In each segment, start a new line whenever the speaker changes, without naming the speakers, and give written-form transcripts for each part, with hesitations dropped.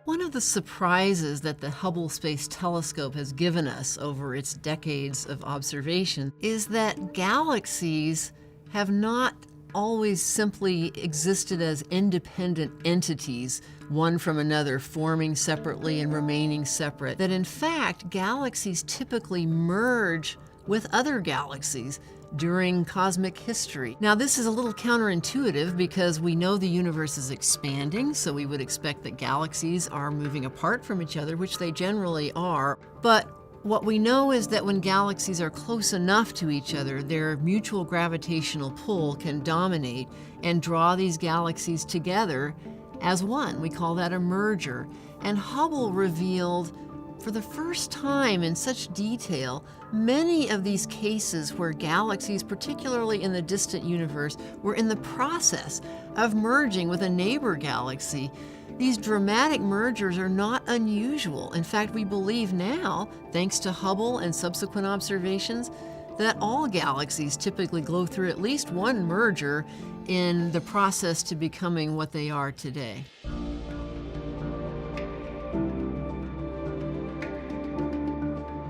One of the surprises that the Hubble Space Telescope has given us over its decades of observation is that galaxies have not always simply existed as independent entities, one from another, forming separately and remaining separate. That in fact, galaxies typically merge with other galaxies during cosmic history. Now, this is a little counterintuitive because we know the universe is expanding, so we would expect that galaxies are moving apart from each other, which they generally are. But what we know is that when galaxies are close enough to each other, their mutual gravitational pull can dominate and draw these galaxies together as one. We call that a merger. And Hubble revealed for the first time in such detail many of these cases where galaxies, particularly in the distant universe, were in the process of merging with a neighbor galaxy. These dramatic mergers are not unusual. In fact, we believe now, thanks to Hubble and subsequent observations, that all galaxies typically go through at least one merger in the process to becoming what they are today.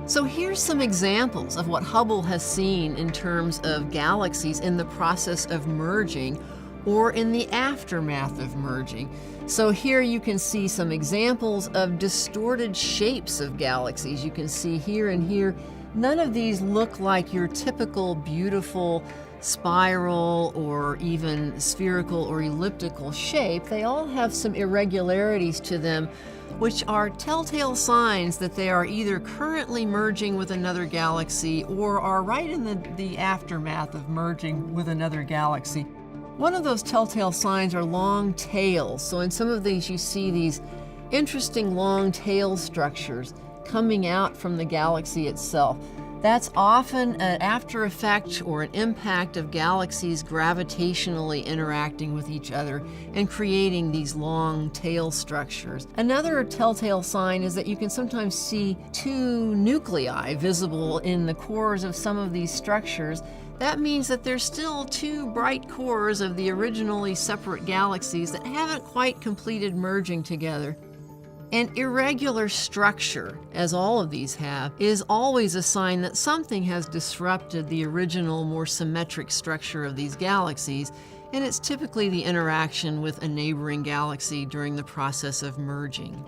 So here's some examples of what Hubble has seen in terms of galaxies in the process of merging or in the aftermath of merging. So here you can see some examples of distorted shapes of galaxies. You can see here and here, none of these look like your typical beautiful spiral or even spherical or elliptical shape. They all have some irregularities to them, which are telltale signs that they are either currently merging with another galaxy or are right in the aftermath of merging with another galaxy. One of those telltale signs are long tails. So in some of these you see these interesting long tail structures coming out from the galaxy itself. That's often an after effect or an impact of galaxies gravitationally interacting with each other and creating these long tail structures. Another telltale sign is that you can sometimes see two nuclei visible in the cores of some of these structures. That means that there's still two bright cores of the originally separate galaxies that haven't quite completed merging together. An irregular structure, as all of these have, is always a sign that something has disrupted the original, more symmetric structure of these galaxies, and it's typically the interaction with a neighboring galaxy during the process of merging.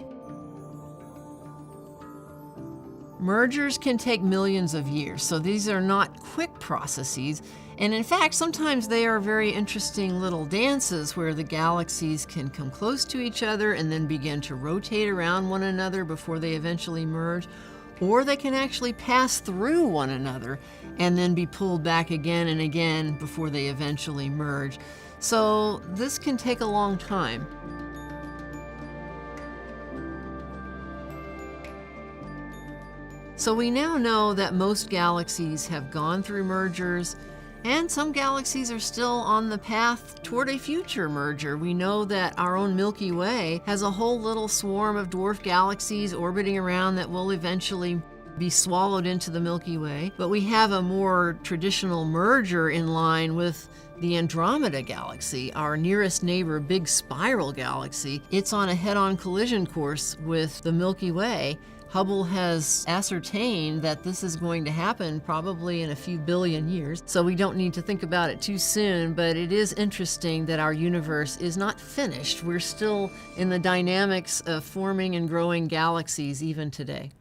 Mergers can take millions of years, so these are not quick processes. And in fact, sometimes they are very interesting little dances where the galaxies can come close to each other and then begin to rotate around one another before they eventually merge. Or they can actually pass through one another and then be pulled back again and again before they eventually merge. So this can take a long time. So we now know that most galaxies have gone through mergers, and some galaxies are still on the path toward a future merger. We know that our own Milky Way has a whole little swarm of dwarf galaxies orbiting around that will eventually be swallowed into the Milky Way. But we have a more traditional merger in line with the Andromeda galaxy, our nearest neighbor, big spiral galaxy. It's on a head-on collision course with the Milky Way. Hubble has ascertained that this is going to happen probably in a few billion years, so we don't need to think about it too soon, but it is interesting that our universe is not finished. We're still in the dynamics of forming and growing galaxies even today.